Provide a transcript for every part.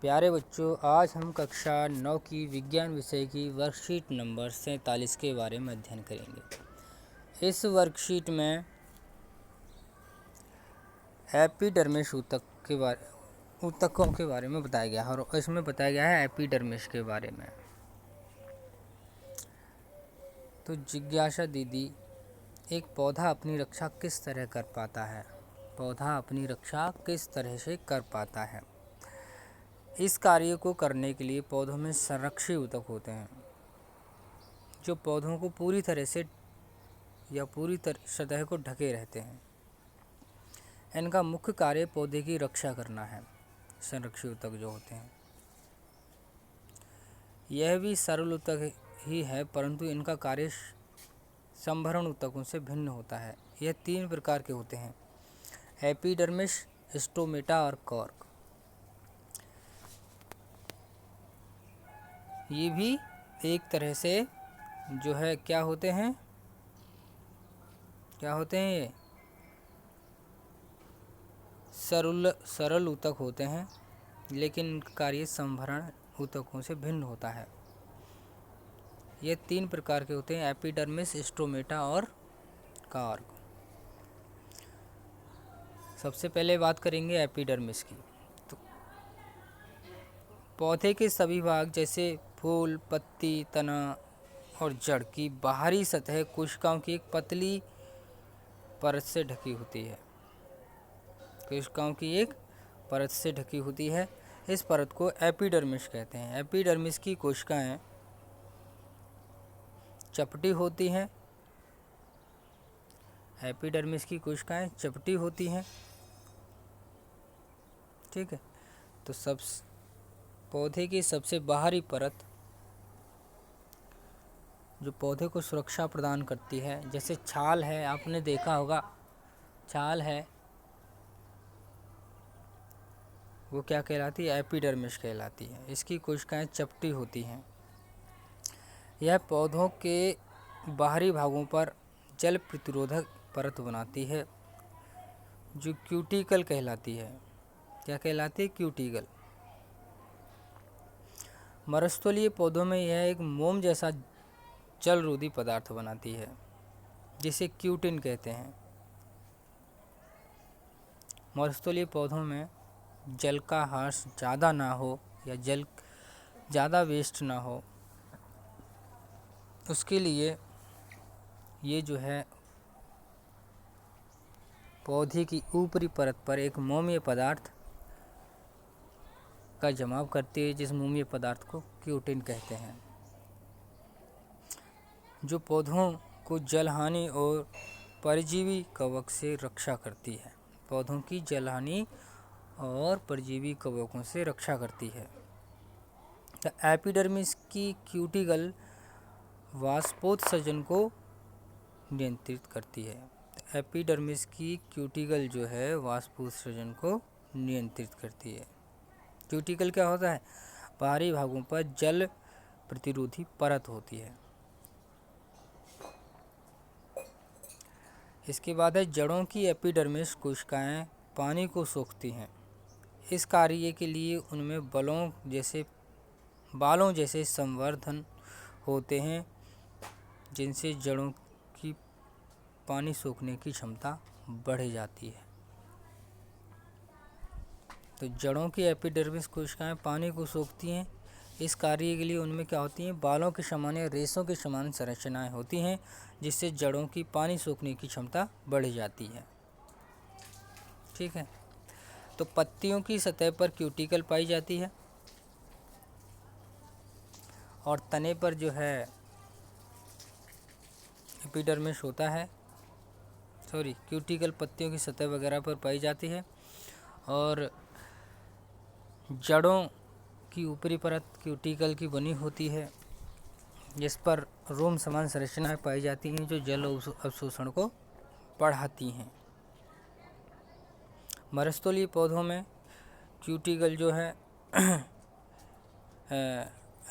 प्यारे बच्चों, आज हम कक्षा 9 की विज्ञान विषय की वर्कशीट नंबर 47 के बारे में अध्ययन करेंगे। इस वर्कशीट में एपिडर्मिस ऊतकों के बारे में बताया गया है और इसमें बताया गया है एपिडर्मिस के बारे में। तो जिज्ञासा दीदी, एक पौधा अपनी रक्षा किस तरह कर पाता है? पौधा अपनी रक्षा किस तरह से कर पाता है? इस कार्य को करने के लिए पौधों में संरक्षी ऊतक होते हैं जो पौधों को पूरी तरह से या पूरी सतह को ढके रहते हैं। इनका मुख्य कार्य पौधे की रक्षा करना है। संरक्षी ऊतक जो होते हैं यह भी सरल ऊतक ही है, परंतु इनका कार्य संभरण ऊतकों से भिन्न होता है। यह 3 प्रकार के होते हैं: एपिडर्मिस, स्टोमेटा और कॉर्क। ये भी एक तरह से जो है क्या होते हैं ये सरल ऊतक होते हैं, लेकिन इनका कार्य संभरण ऊतकों से भिन्न होता है। ये 3 प्रकार के होते हैं: एपिडर्मिस, स्टोमेटा और कॉर्क। सबसे पहले बात करेंगे एपिडर्मिस की। तो पौधे के सभी भाग जैसे फूल, पत्ती, तना और जड़ की बाहरी सतह कोशिकाओं की एक पतली परत से ढकी होती है। कोशिकाओं की एक परत से ढकी होती है। इस परत को एपिडर्मिस कहते हैं। एपिडर्मिस की कोशिकाएं चपटी होती हैं। एपिडर्मिस की कोशिकाएं चपटी होती हैं। ठीक है। तो पौधे की सबसे बाहरी परत जो पौधे को सुरक्षा प्रदान करती है, जैसे छाल है, आपने देखा होगा छाल है, वो क्या कहलाती है? एपिडर्मिस कहलाती है। इसकी कोशिकाएं चपटी होती हैं। यह पौधों के बाहरी भागों पर जल प्रतिरोधक परत बनाती है जो क्यूटिकल कहलाती है। क्या कहलाती है? क्यूटिकल। मरुस्थलीय पौधों में यह एक मोम जैसा जलरोधी पदार्थ बनाती है जिसे क्यूटिन कहते हैं। मरुस्थलीय पौधों में जल का ह्रास ज़्यादा ना हो या जल ज़्यादा वेस्ट ना हो, उसके लिए ये जो है पौधे की ऊपरी परत पर एक मोमीय पदार्थ का जमाव करती है, जिस मोमीय पदार्थ को क्यूटिन कहते हैं, जो पौधों को जलहानि और परजीवी कवक से रक्षा करती है। पौधों की जलहानि और परजीवी कवकों से रक्षा करती है। तो एपिडर्मिस की क्यूटिकल वाष्पोत्सर्जन को नियंत्रित करती है। एपिडर्मिस की क्यूटिकल जो है वाष्पोत्सर्जन को नियंत्रित करती है। क्यूटिकल क्या होता है? बाहरी भागों पर जल प्रतिरोधी परत होती है। इसके बाद है जड़ों की एपिडर्मिस कोशिकाएं पानी को सोखती हैं। इस कार्य के लिए उनमें बालों जैसे संवर्धन होते हैं, जिनसे जड़ों की पानी सोखने की क्षमता बढ़ जाती है। तो जड़ों की एपिडर्मिस कोशिकाएं पानी को सोखती हैं। इस कार्य के लिए उनमें क्या होती हैं? बालों के समान या रेशों के समान संरचनाएं होती हैं, जिससे जड़ों की पानी सोखने की क्षमता बढ़ जाती है। ठीक है। तो पत्तियों की सतह पर क्यूटिकल पाई जाती है और तने पर जो है एपिडर्मिस होता है। क्यूटिकल पत्तियों की सतह वगैरह पर पाई जाती है और जड़ों की ऊपरी परत क्यूटिकल की बनी होती है, जिस पर रोम समान संरचनाएं पाई जाती हैं जो जल अवशोषण को बढ़ाती हैं। मरुस्थलीय पौधों में क्यूटिकल जो है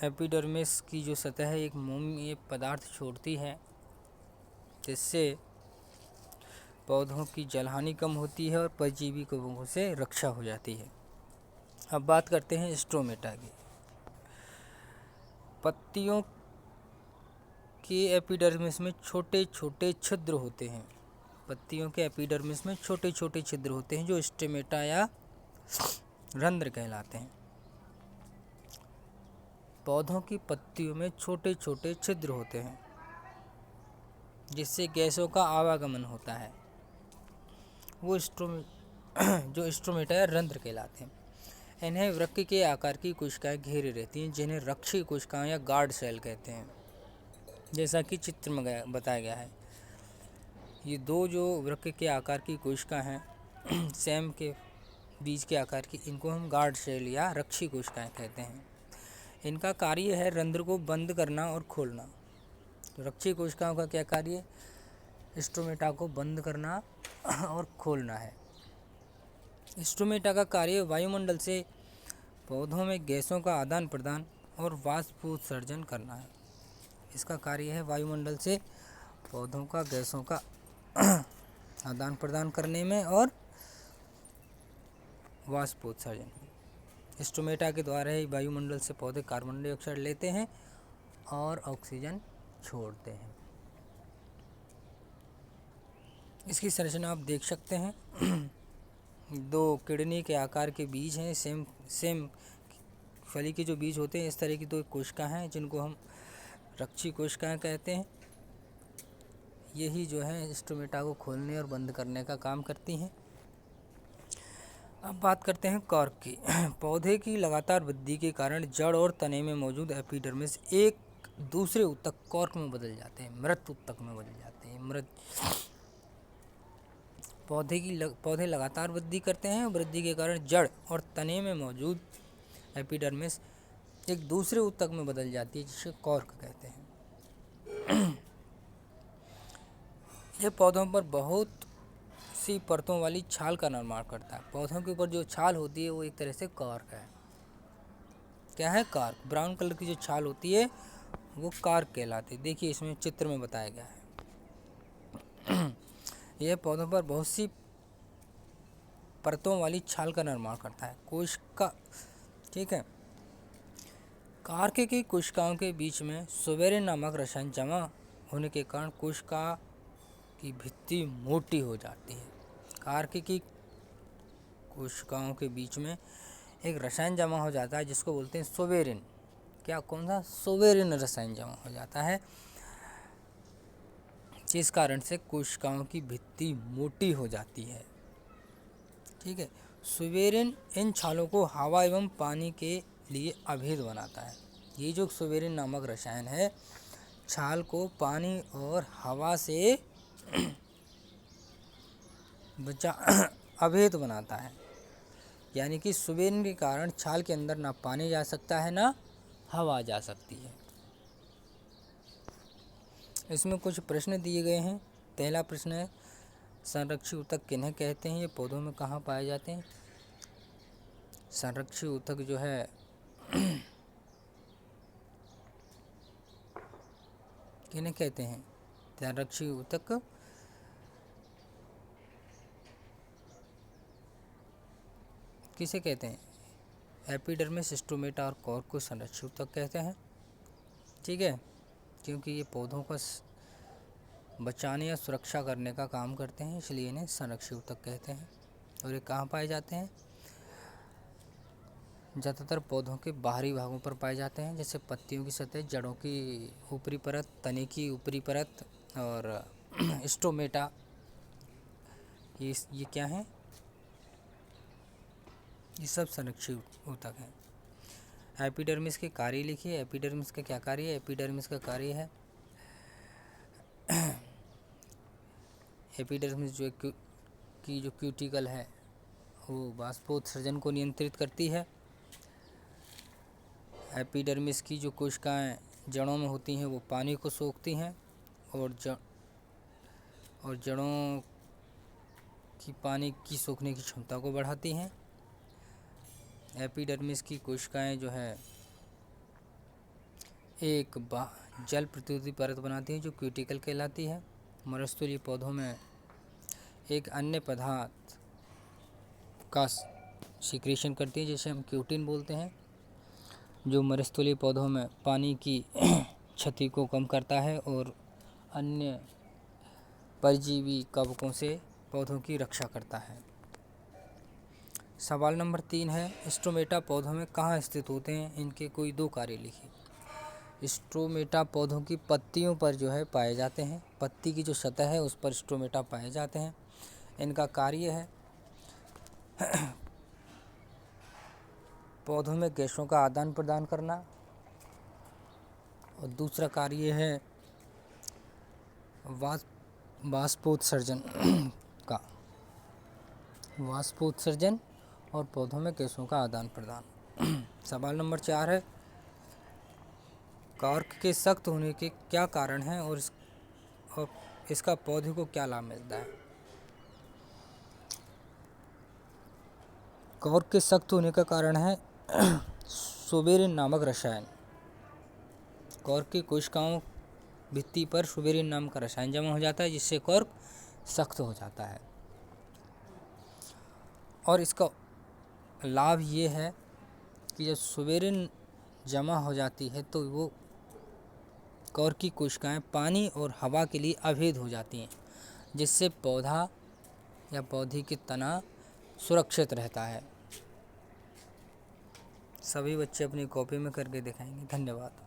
एपिडर्मिस की जो सतह है एक मोमीय पदार्थ छोड़ती है, जिससे पौधों की जलहानि कम होती है और परजीवी कवकों से रक्षा हो जाती है। अब बात करते हैं स्ट्रोमेटा की। पत्तियों के एपिडर्मिस में छोटे छोटे छिद्र होते हैं। पत्तियों के एपिडर्मिस में छोटे छोटे छिद्र होते हैं जो स्टोमेटा या रंध्र कहलाते हैं। पौधों की पत्तियों में छोटे छोटे छिद्र होते हैं जिससे गैसों का आवागमन होता है, वो जो स्ट्रोमेटा या रंध्र कहलाते हैं। इन्हें वृक्क के आकार की कोशिकाएं घेरे रहती हैं जिन्हें रक्षी कोशिकाएं या गार्ड सेल कहते हैं, जैसा कि चित्र में बताया गया है। ये दो जो वृक्क के आकार की कोशिकाएं हैं सेम के बीज के आकार की, इनको हम गार्ड सेल या रक्षी कोशिकाएं कहते हैं। इनका कार्य है रंध्र को बंद करना और खोलना। तो रक्षी कोशिकाओं का क्या कार्य है? स्ट्रोमेटा को बंद करना और खोलना है। स्ट्रोमेटा का कार्य वायुमंडल से पौधों में गैसों का आदान प्रदान और वाष्प उत्सर्जन करना है। इसका कार्य है वायुमंडल से पौधों का गैसों का आदान प्रदान करने में और वाष्प उत्सर्जन। स्ट्रोमेटा के द्वारा ही वायुमंडल से पौधे कार्बन डाइऑक्साइड लेते हैं और ऑक्सीजन छोड़ते हैं। इसकी संरचना आप देख सकते हैं। दो किडनी के आकार के बीज हैं, सेम फली के जो बीज होते हैं, इस तरह की दो कोशिकाएं हैं जिनको हम रक्षी कोशिकाएं कहते हैं। यही जो है स्ट्रोमेटा को खोलने और बंद करने का काम करती हैं। अब बात करते हैं कॉर्क की। पौधे की लगातार वृद्धि के कारण जड़ और तने में मौजूद एपिडर्मिस एक दूसरे ऊतक कॉर्क में बदल जाते हैं, मृत ऊतक में बदल जाते हैं। पौधे लगातार वृद्धि करते हैं। वृद्धि के कारण जड़ और तने में मौजूद एपिडर्मिस एक दूसरे ऊतक में बदल जाती है जिसे कॉर्क कहते हैं। यह पौधों पर बहुत सी परतों वाली छाल का निर्माण करता है। पौधों के ऊपर जो छाल होती है वो एक तरह से कॉर्क है। क्या है? कॉर्क। ब्राउन कलर की जो छाल होती है वो कॉर्क कहलाती है। देखिए इसमें चित्र में बताया गया है। यह पौधों पर बहुत सी परतों वाली छाल का निर्माण करता है। कोशिका, ठीक है। कॉर्क की कोशिकाओं के बीच में सुवेरिन नामक रसायन जमा होने के कारण कोशिका की भित्ति मोटी हो जाती है। कॉर्क की कोशिकाओं के बीच में एक रसायन जमा हो जाता है जिसको बोलते हैं सुवेरिन। क्या? कौन सा? सुवेरिन रसायन जमा हो जाता है जिस कारण से कोशिकाओं की भित्ति मोटी हो जाती है। ठीक है। सुवेरिन इन छालों को हवा एवं पानी के लिए अभेद बनाता है। ये जो सुवेरिन नामक रसायन है छाल को पानी और हवा से अभेद बनाता है। यानी कि सुवेरिन के कारण छाल के अंदर ना पानी जा सकता है ना हवा जा सकती है। इसमें कुछ प्रश्न दिए गए हैं। पहला प्रश्न है संरक्षी ऊतक किन्हें कहते हैं? ये पौधों में कहाँ पाए जाते हैं? संरक्षी ऊतक जो है किन्हें कहते हैं? संरक्षी ऊतक किसे कहते हैं? एपिडर्मिस, स्ट्रोमेटा और कॉर्क को संरक्षी ऊतक कहते हैं। ठीक है, क्योंकि ये पौधों का बचाने या सुरक्षा करने का काम करते हैं, इसलिए इन्हें संरक्षी ऊतक कहते हैं। और ये कहाँ पाए जाते हैं? ज़्यादातर पौधों के बाहरी भागों पर पाए जाते हैं, जैसे पत्तियों की सतह, जड़ों की ऊपरी परत, तने की ऊपरी परत और स्टोमेटा। ये क्या है? ये सब संरक्षी ऊतक हैं। एपिडर्मिस के कार्य लिखिए। एपिडर्मिस का क्या कार्य है? एपिडर्मिस का कार्य है एपिडर्मिस जो क्यूटिकल है वो वाष्पोत्सर्जन को नियंत्रित करती है। एपिडर्मिस की जो कोशिकाएं जड़ों में होती हैं वो पानी को सोखती हैं और जड़ों की पानी की सोखने की क्षमता को बढ़ाती हैं। एपिडर्मिस की कोशिकाएं जो है एक जल प्रतिरोधी परत बनाती है जो क्यूटिकल कहलाती है। मरुस्थलीय पौधों में एक अन्य पदार्थ का सीक्रेशन करती है, जैसे हम क्यूटिन बोलते हैं, जो मरुस्थलीय पौधों में पानी की क्षति को कम करता है और अन्य परजीवी कवकों से पौधों की रक्षा करता है। सवाल नंबर 3 है, स्टोमेटा पौधों में कहाँ स्थित होते हैं, इनके कोई 2 कार्य लिखिए। स्टोमेटा पौधों की पत्तियों पर जो है पाए जाते हैं, पत्ती की जो सतह है उस पर स्टोमेटा पाए जाते हैं। इनका कार्य है पौधों में गैसों का आदान प्रदान करना, और दूसरा कार्य है वाष्पोत्सर्जन का, वाष्पोत्सर्जन और पौधों में गैसों का आदान प्रदान। सवाल नंबर 4 है, कॉर्क के सख्त होने के क्या कारण हैं और इसका पौधे को क्या लाभ मिलता है। कॉर्क के सख्त होने का कारण है सुबेरिन नामक रसायन। कॉर्क की कोशिकाओं भित्ति पर सुबेरिन नाम का रसायन जमा हो जाता है, जिससे कॉर्क सख्त हो जाता है। और इसका लाभ ये है कि जब सुबेरिन जमा हो जाती है तो वो कॉर्क की कोशिकाएं पानी और हवा के लिए अभेद हो जाती हैं, जिससे पौधा या पौधे की तना सुरक्षित रहता है। सभी बच्चे अपनी कॉपी में करके दिखाएंगे। धन्यवाद।